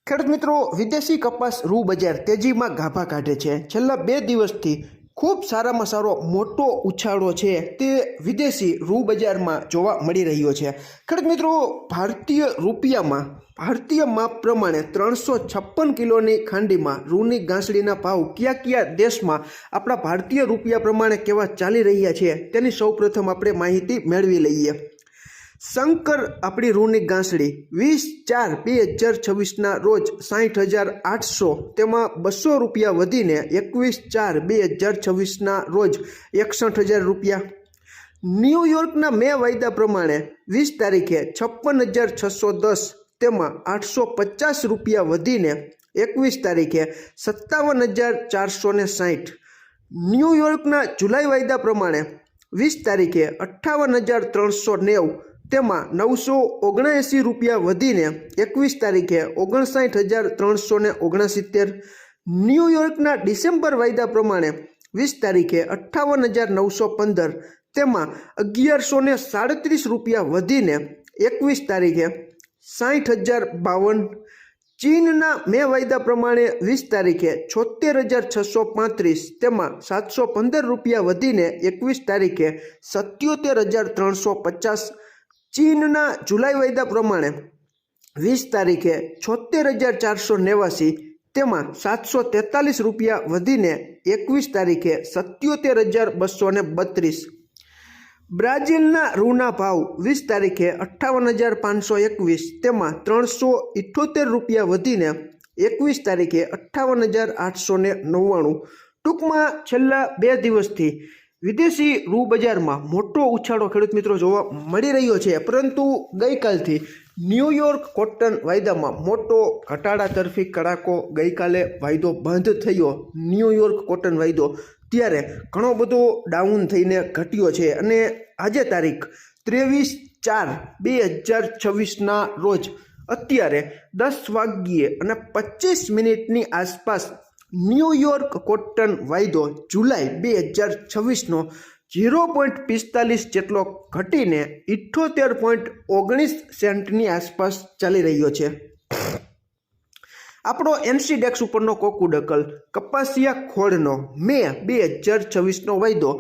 ખેડૂત મિત્રો, વિદેશી કપાસ રૂ બજાર તેજીમાં ગાભા કાઢે છે. છેલ્લા 2 દિવસથી ખૂબ સારામાં સારો મોટો ઉછાળો છે તે વિદેશી રૂ બજારમાં જોવા મળી રહ્યો છે. ખેડૂત મિત્રો, ભારતીય માપ પ્રમાણે 356 કિલોની ખાંડીમાં રૂની ગાંસડીના ભાવ કયા દેશમાં આપણા ભારતીય રૂપિયા પ્રમાણે કેવા ચાલી રહ્યા છે તેની સૌપ્રથમ આપણે માહિતી મેળવી લઈએ. શંકર આપણી રૂની ગાંસડી 20/4/2026ના રોજ 60,800, તેમાં 200 રૂપિયા વધીને 21/4/2026ના રોજ 61,000 રૂપિયા. ન્યૂયોર્કના મે વાયદા પ્રમાણે 20 તારીખે 56,610, તેમાં 850 રૂપિયા વધીને 21 તારીખે 57,460. ન્યૂયોર્કના જુલાઈ વાયદા પ્રમાણે 20 તારીખે 58,390, તેમાં 979 રૂપિયા વધીને 21 તારીખે 59,369. ન્યૂયોર્કના ડિસેમ્બર વાયદા પ્રમાણે 20 તારીખે 58,915, તેમાં 1,137 રૂપિયા વધીને 21 તારીખે 60,052. ચીનના મે વાયદા પ્રમાણે 20 તારીખે 76,635, તેમાં 715 રૂપિયા વધીને 21 તારીખે 77,350. ચીનના જુલાઈ વાયદા પ્રમાણે 20 તારીખે 76,489, તેમાં 743 રૂપિયા વધીને 21 તારીખે 77,232. બ્રાઝિલના રૂના ભાવ 20 તારીખે 58,521, તેમાં 378 રૂપિયા વધીને 21 તારીખે 58,899. ટૂંકમાં છેલ્લા 2 દિવસથી વિદેશી રૂ બજારમાં મોટો ઉછાળો ખેડૂત મિત્રો જોવા મળી રહ્યો છે, પરંતુ ગઈકાલથી ન્યૂયોર્ક કોટન વાયદામાં મોટો ઘટાડા તરફી કડાકો. ગઈકાલે વાયદો બંધ થયો ન્યૂયોર્ક કોટન વાયદો, ત્યારે ઘણો બધો ડાઉન થઈને ઘટ્યો છે અને આજે તારીખ 23/4/2026ના રોજ અત્યારે 10:25 આસપાસ ન્યૂયોર્ક કોટન વાયદો જુલાઈ 2026નો 0.45 જેટલો ઘટીને 78.19 સેન્ટની આસપાસ ચાલી રહ્યો છે. આપણો એનસીડેક્સ ઉપરનો કોકુડકલ કપાસિયા ખોળનો મે 2026નો વાયદો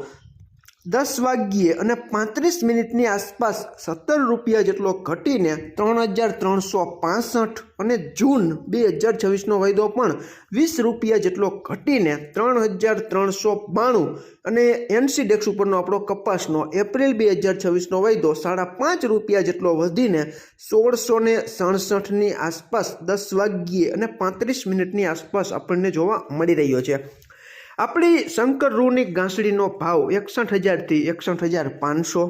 10:35 આસપાસ 17 રૂપિયા જેટલો ઘટીને 3,365, અને જૂન 2026નો વાયદો પણ 20 રૂપિયા જેટલો ઘટીને 3,392, અને એનસીડેક્સ ઉપરનો આપણો કપાસનો એપ્રિલ 2026નો વાયદો 5.5 રૂપિયા જેટલો વધીને 1,667ની આસપાસ 10:35 આસપાસ આપણને જોવા મળી રહ્યો છે. આપણી શંકર રૂની ગાંસડીનો ભાવ 61,000થી 61,500.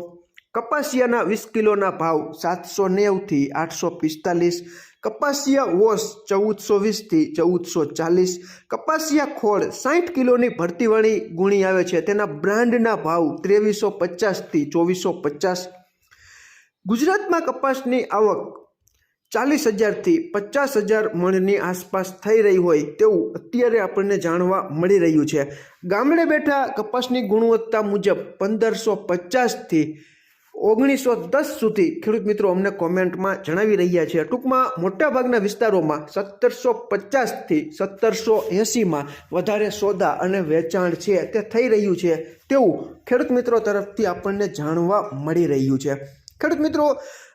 કપાસિયાના 20 કિલોના ભાવ 790થી 845. કપાસિયા વોશ 1,420થી 1,440. કપાસિયા ખોળ 60 કિલોની ભરતીવાળી ગુણી આવે છે, તેના બ્રાન્ડના ભાવ 2,350થી 2,450. ગુજરાતમાં કપાસની આવક 40,000થી 50,000 મણની આસપાસ થઈ રહી હોય તેવું અત્યારે આપણને જાણવા મળી રહ્યું છે. ગામડે બેઠા કપાસની ગુણવત્તા મુજબ 1,550થી 1,910 સુધી ખેડૂત મિત્રો અમને કોમેન્ટમાં જણાવી રહ્યા છે. ટૂંકમાં મોટાભાગના વિસ્તારોમાં 1,750થી 1,780માં વધારે સોદા અને વેચાણ છે તે થઈ રહ્યું છે તેવું ખેડૂત મિત્રો તરફથી આપણને જાણવા મળી રહ્યું છે. ખેડૂત મિત્રો,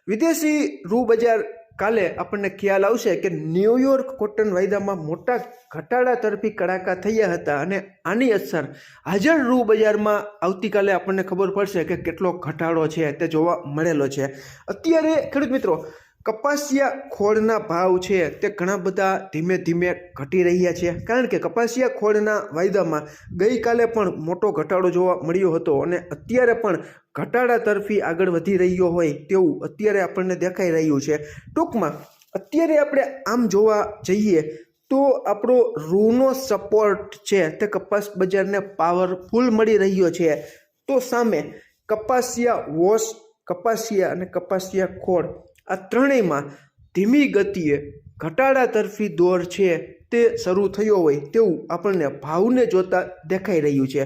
વિદેશી રૂ બજાર કાલે આપણને ખ્યાલ આવશે કે ન્યૂયોર્ક કોટન વાયદામાં મોટા ઘટાડા તરફી કડાકા થયા હતા, અને આની અસર હાજર રૂ બજારમાં આવતીકાલે આપણને ખબર પડશે કે કેટલો ઘટાડો છે તે જોવા મળેલો છે. અત્યારે ખેડૂત મિત્રો, કપાસિયા ખોળના ભાવ છે તે ઘણા બધા ધીમે ધીમે ઘટી રહ્યા છે, કારણ કે કપાસિયા ખોળના વાયદામાં ગઈકાલે પણ મોટો ઘટાડો જોવા મળ્યો હતો, અને અત્યારે પણ ઘટાડા તરફી આગળ વધી રહ્યો હોય તેવું અત્યારે આપણને દેખાઈ રહ્યું છે. ટૂંકમાં અત્યારે આપણે આમ જોવા જઈએ તો આપણો રૂનો સપોર્ટ છે તે કપાસ બજારને પાવરફુલ મળી રહ્યો છે. તો સામે કપાસિયા વોશ, કપાસિયા અને કપાસિયા ખોળ આ ત્રણેયમાં ધીમી ગતિએ ઘટાડા તરફી દોર છે તે શરૂ થયો હોય તેવું આપણને ભાવને જોતા દેખાઈ રહ્યું છે.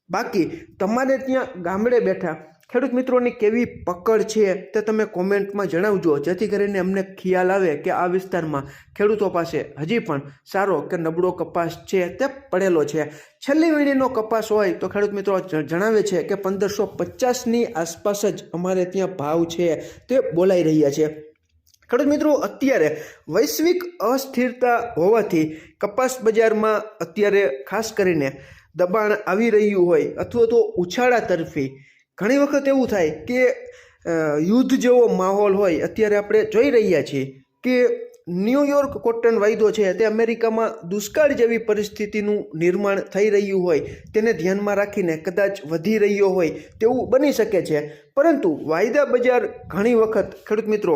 બાકી તમારે ત્યાં ગામડે બેઠા ખેડૂત મિત્રોની કેવી પકડ છે તે તમે કોમેન્ટમાં જણાવજો, જેથી કરીને અમને ખ્યાલ આવે કે આ વિસ્તારમાં ખેડૂતો પાસે હજી પણ સારો કે નબળો કપાસ છે તે પડેલો છે. છેલ્લી વીણીનો કપાસ હોય તો ખેડૂત મિત્રો જણાવે છે કે 1550ની આસપાસ જ અમારે ત્યાં ભાવ છે તે બોલાઈ રહ્યા છે. ખેડૂત મિત્રો, અત્યારે વૈશ્વિક અસ્થિરતા હોવાથી કપાસ બજારમાં અત્યારે ખાસ કરીને દબાણ આવી રહ્યું હોય અથવા તો ઉછાળા તરફી ઘણી વખત એવું થાય કે યુદ્ધ જેવો માહોલ હોય. અત્યારે આપણે જોઈ રહ્યા છીએ કે ન્યૂયોર્ક કોટન વાયદો છે તે અમેરિકામાં દુષ્કાળ જેવી પરિસ્થિતિનું નિર્માણ થઈ રહ્યું હોય તેને ધ્યાનમાં રાખીને કદાચ વધી રહ્યો હોય તેવું બની શકે છે. પરંતુ વાયદા બજાર ઘણી વખત ખેડૂત મિત્રો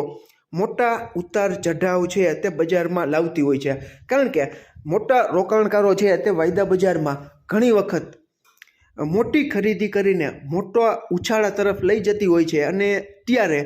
મોટા ઉતાર ચઢાવ છે તે બજારમાં લાવતી હોય છે, કારણ કે મોટા રોકાણકારો છે તે વાયદા બજારમાં ઘણી વખત મોટી ખરીદી કરીને મોટા ઉછાળા તરફ લઈ જતી હોય છે અને ત્યારે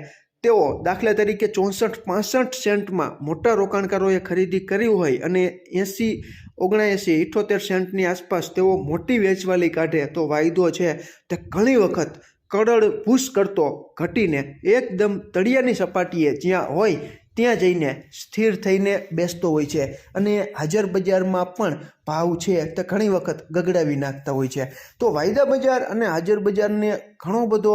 તેઓ દાખલા તરીકે 64-65 સેન્ટમાં મોટા રોકાણકારોએ ખરીદી કરી હોય અને 80-79-78 સેન્ટની આસપાસ તેઓ મોટી વેચવાલી કાઢે તો વાયદો છે તે ઘણી વખત કરોડ ભૂસ કરતો ઘટીને એકદમ તળિયાની સપાટીએ જ્યાં હોય ત્યાં જઈને સ્થિર થઈને બેસતો હોય છે અને હાજર બજારમાં પણ ભાવ છે તે ઘણી વખત ગગડાવી નાખતા હોય છે. તો વાયદા બજાર અને હાજર બજારને ઘણો બધો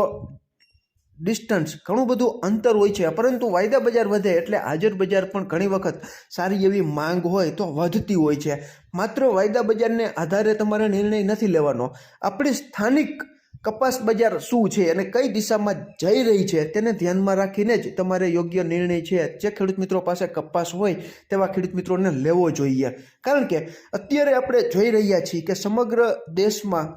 ડિસ્ટન્સ, ઘણું બધું અંતર હોય છે, પરંતુ વાયદા બજાર વધે એટલે હાજર બજાર પણ ઘણી વખત સારી એવી માંગ હોય તો વધતી હોય છે. માત્ર વાયદા બજારને આધારે તમારે નિર્ણય નથી લેવાનો. આપણી સ્થાનિક કપાસ બજાર શું છે અને કઈ દિશામાં જઈ રહી છે તેને ધ્યાનમાં રાખીને જ તમારે યોગ્ય નિર્ણય છે જે ખેડૂત મિત્રો પાસે કપાસ હોય તેવા ખેડૂત મિત્રોને લેવો જોઈએ. કારણ કે અત્યારે આપણે જોઈ રહ્યા છીએ કે સમગ્ર દેશમાં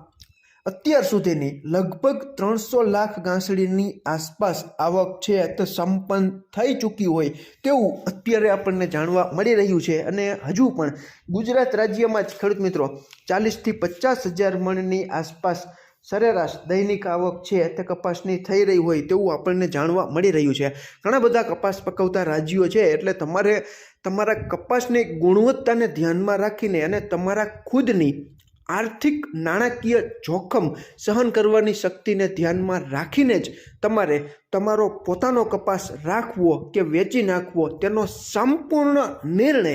અત્યાર સુધીની લગભગ 300 લાખ ગાંસડીની આસપાસ આવક છે તે સંપન્ન થઈ ચૂકી હોય તેવું અત્યારે આપણને જાણવા મળી રહ્યું છે. અને હજુ પણ ગુજરાત રાજ્યમાં જ ખેડૂત મિત્રો 40,000 થી 50,000 મણની આસપાસ સરેરાશ દૈનિક આવક છે તે કપાસની થઈ રહી હોય તેવું આપણને જાણવા મળી રહ્યું છે. ઘણા બધા કપાસ પકવતા રાજ્યો છે એટલે તમારે તમારા કપાસની ગુણવત્તાને ધ્યાનમાં રાખીને અને તમારા ખુદની આર્થિક નાણાકીય જોખમ સહન કરવાની શક્તિને ધ્યાનમાં રાખીને જ તમારે તમારો પોતાનો કપાસ રાખવો કે વેચી નાખવો તેનો સંપૂર્ણ નિર્ણય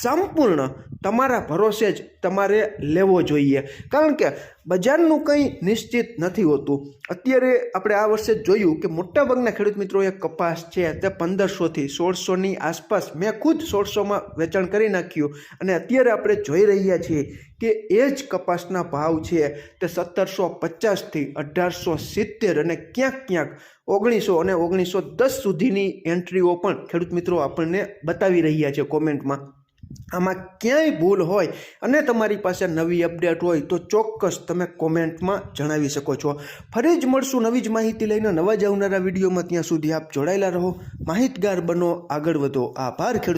સંપૂર્ણ તમારા ભરોસે જ તમારે લેવો જોઈએ. કારણ કે બજારનું કંઈ નિશ્ચિત નથી હોતું. અત્યારે આપણે આ વર્ષે જ જોયું કે મોટાભાગના ખેડૂત મિત્રોએ કપાસ છે તે 1500 થી 1600ની આસપાસ, મેં ખુદ 1600માં વેચાણ કરી નાખ્યું અને અત્યારે આપણે જોઈ રહ્યા છીએ કે એ જ કપાસના ભાવ છે તે 1750 થી 1870 અને ક્યાંક 1900 અને 1910 સુધીની એન્ટ્રીઓ પણ ખેડૂત મિત્રો આપણને બતાવી રહ્યા છે કોમેન્ટમાં. આમાં ક્યાંય ભૂલ હોય અને તમારી પાસે નવી અપડેટ હોય તો ચોક્કસ તમે કોમેન્ટમાં જણાવી શકો છો. ફરી જ મળશું નવી જ માહિતી લઈને નવા જ આવનારા વિડીયોમાં. ત્યાં સુધી આપ જોડાયેલા રહો, માહિતગાર બનો, આગળ વધો. આભાર ખેડૂત.